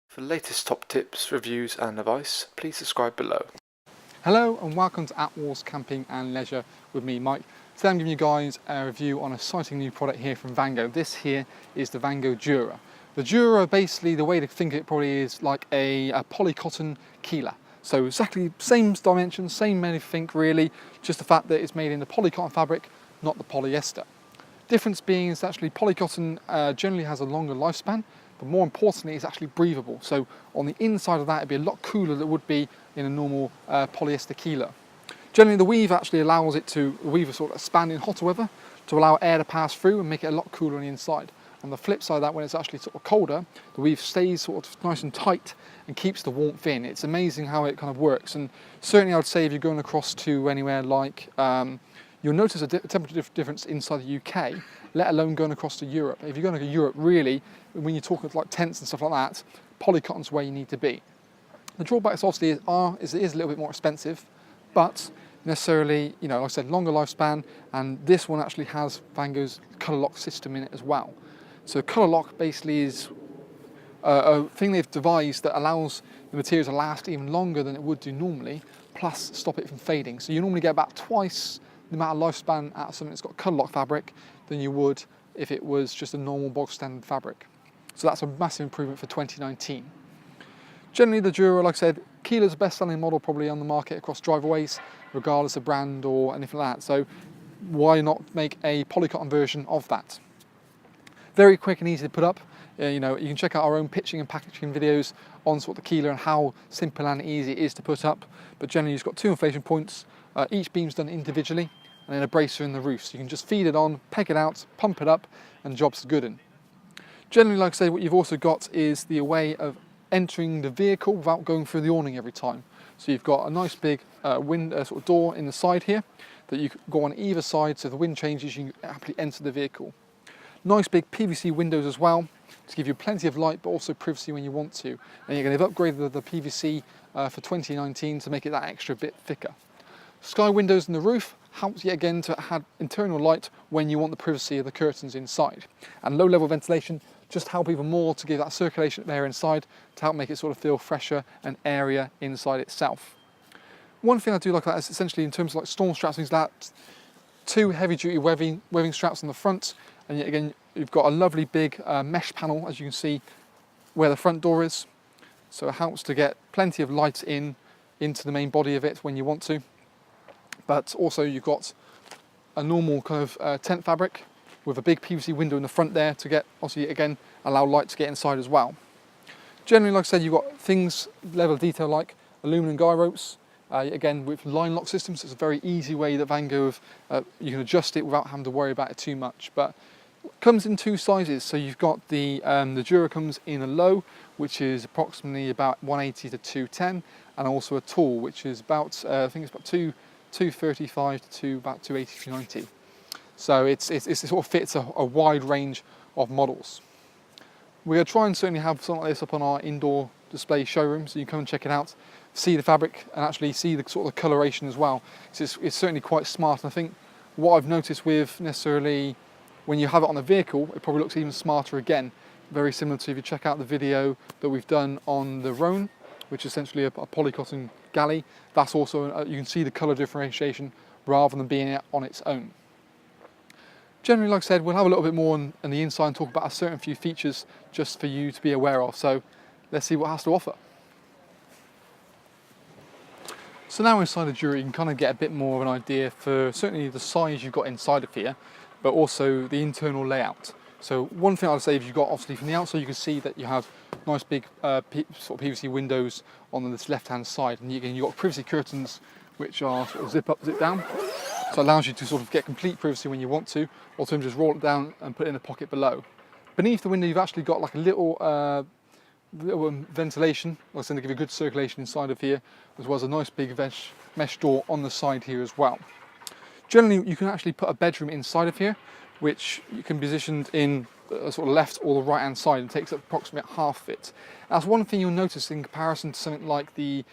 For the latest top tips, reviews and advice, please subscribe below. Hello and welcome to Attwoolls Camping and Leisure with me, Mike. Today I'm giving you guys a review on an exciting new product here from Vango. This here is the Vango Jura. The Jura, basically the way to think of it probably is like a polycotton keeler. So exactly same dimensions, same everything really, just the fact that it's made in the polycotton fabric, not the polyester. Difference being is actually polycotton generally has a longer lifespan, but more importantly it's actually breathable. So on the inside of that it'd be a lot cooler than it would be in a normal polyester keeler. Generally the weave actually allows it to, the weave will sort of expand in hotter weather to allow air to pass through and make it a lot cooler on the inside. On the flip side of that, when it's actually sort of colder, the weave stays sort of nice and tight and keeps the warmth in. It's amazing how it kind of works, and certainly I would say if you're going across to anywhere like, you'll notice a temperature difference inside the UK, let alone going across to Europe. If you're going to Europe, really, when you're talking like tents and stuff like that, polycotton's where you need to be. The drawbacks obviously is it is a little bit more expensive, but necessarily, you know, like I said, longer lifespan, and this one actually has Vango's colour lock system in it as well. So colour lock basically is a thing they've devised that allows the material to last even longer than it would do normally, plus stop it from fading. So you normally get about twice the amount of lifespan out of something that's got colour lock fabric than you would if it was just a normal bog standard fabric. So that's a massive improvement for 2019. Generally the Jura, like I said, keeler's the best selling model probably on the market across driveways, regardless of brand or anything like that. So why not make a polycotton version of that? Very quick and easy to put up. You know, you can check out our own pitching and packaging videos on sort of the keeler and how simple and easy it is to put up. But generally it's got two inflation points, each beam's done individually, and then a bracer in the roof. So you can just feed it on, peg it out, pump it up, and the job's good in. Generally, like I say, what you've also got is the way of entering the vehicle without going through the awning every time. So you've got a nice big sort of door in the side here that you can go on either side, so if the wind changes you can happily enter the vehicle. Nice big PVC windows as well to give you plenty of light but also privacy when you want to. And you're going to have upgraded the PVC for 2019 to make it that extra bit thicker. Sky windows in the roof helps yet again to add internal light when you want the privacy of the curtains inside. And low level ventilation just help even more to give that circulation of air inside to help make it sort of feel fresher and airier inside itself. One thing I do like that is essentially in terms of like storm straps, is that two heavy duty webbing straps on the front, and yet again you've got a lovely big mesh panel as you can see where the front door is, so it helps to get plenty of light into the main body of it when you want to. But also you've got a normal kind of tent fabric with a big PVC window in the front there to get, obviously again, allow light to get inside as well. Generally, like I said, you've got things, level of detail like aluminum guy ropes, again with line lock systems. It's a very easy way that Vango you can adjust it without having to worry about it too much. But it comes in two sizes. So you've got the Jura comes in a low, which is approximately about 180 to 210, and also a tall, which is about I think it's about 235 to about 280 to 290. So it sort of fits a wide range of models. We're going to try and certainly have something like this up on our indoor display showroom, so you can come and check it out, see the fabric and actually see the sort of coloration as well. It's certainly quite smart, and I think what I've noticed with necessarily when you have it on a vehicle, it probably looks even smarter again. Very similar to if you check out the video that we've done on the Rhone, which is essentially a polycotton galley. That's also, you can see the colour differentiation rather than being on its own. Generally, like I said, we'll have a little bit more on the inside and talk about a certain few features just for you to be aware of. So let's see what it has to offer. So now inside the Jura, you can kind of get a bit more of an idea for certainly the size you've got inside of here, but also the internal layout. So one thing I'd say, if you've got obviously from the outside, you can see that you have nice big sort of PVC windows on this left-hand side, and again you've got privacy curtains which are sort of zip up, zip down. So it allows you to sort of get complete privacy when you want to, or to just roll it down and put it in a pocket below. Beneath the window you've actually got like a little ventilation, like I said, to give you good circulation inside of here, as well as a nice big mesh door on the side here as well. Generally you can actually put a bedroom inside of here, which you can position in sort of left or the right hand side, and takes up approximately half of it. That's one thing you'll notice in comparison to something like the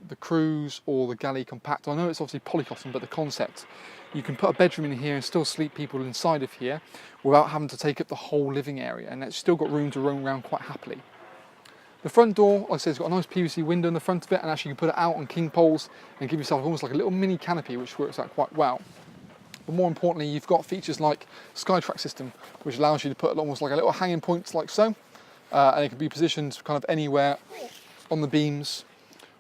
the cruise or the galley compact. I know it's obviously polycotton, but the concept, you can put a bedroom in here and still sleep people inside of here without having to take up the whole living area, and it's still got room to roam around quite happily. The front door, like I said, it's got a nice PVC window in the front of it, and actually you can put it out on king poles and give yourself almost like a little mini canopy, which works out quite well. But more importantly, you've got features like Skytrack system, which allows you to put almost like a little hanging point like so, and it can be positioned kind of anywhere on the beams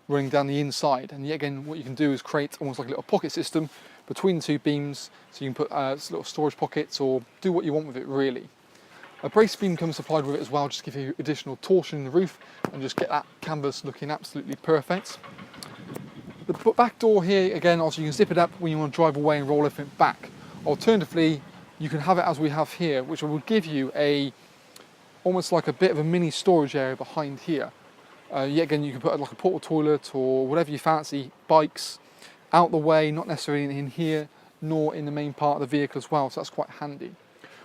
running down the inside. And yet again, what you can do is create almost like a little pocket system between the two beams, so you can put little storage pockets or do what you want with it really. A brace beam comes supplied with it as well, just to give you additional torsion in the roof and just get that canvas looking absolutely perfect. The back door here, again, also you can zip it up when you want to drive away and roll everything back. Alternatively, you can have it as we have here, which will give you almost like a bit of a mini storage area behind here. Yet again, you can put like a portable toilet or whatever you fancy, bikes, out the way, not necessarily in here, nor in the main part of the vehicle as well, so that's quite handy.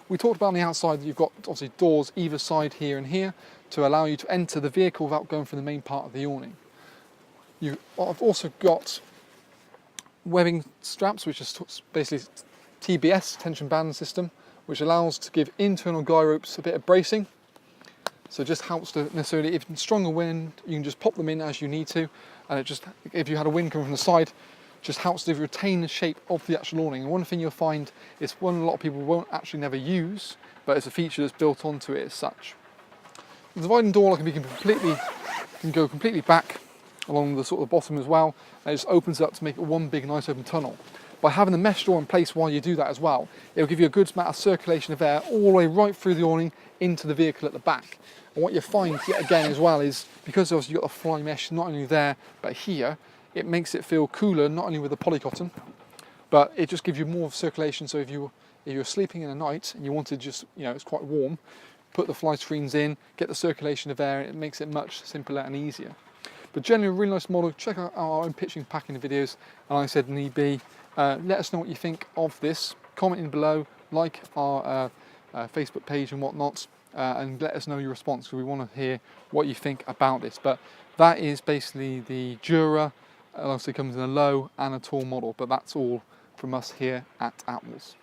We talked about on the outside that you've got obviously doors either side here and here to allow you to enter the vehicle without going through the main part of the awning. You've also got webbing straps, which is basically TBS, tension band system, which allows to give internal guy ropes a bit of bracing. So it just helps to necessarily, if it's stronger wind, you can just pop them in as you need to, and it just, if you had a wind coming from the side, just helps to retain the shape of the actual awning. And one thing you'll find is one a lot of people won't actually never use, but it's a feature that's built onto it as such. The dividing door can go completely back along the sort of bottom as well, and it just opens up to make it one big nice open tunnel. By having the mesh door in place while you do that as well, it will give you a good amount of circulation of air all the way right through the awning into the vehicle at the back. And what you find yet again as well is, because obviously you've got the fly mesh not only there but here, it makes it feel cooler, not only with the polycotton, but it just gives you more circulation. So if you're sleeping in the night and you want to just, it's quite warm, put the fly screens in, get the circulation of air, and it makes it much simpler and easier. But generally a really nice model. Check out our own pitching pack in the videos, and like I said, need be. Let us know what you think of this. Comment in below, like our Facebook page and whatnot, and let us know your response, because we want to hear what you think about this. But that is basically the Jura. It also comes in a low and a tall model, but that's all from us here at Attwoolls.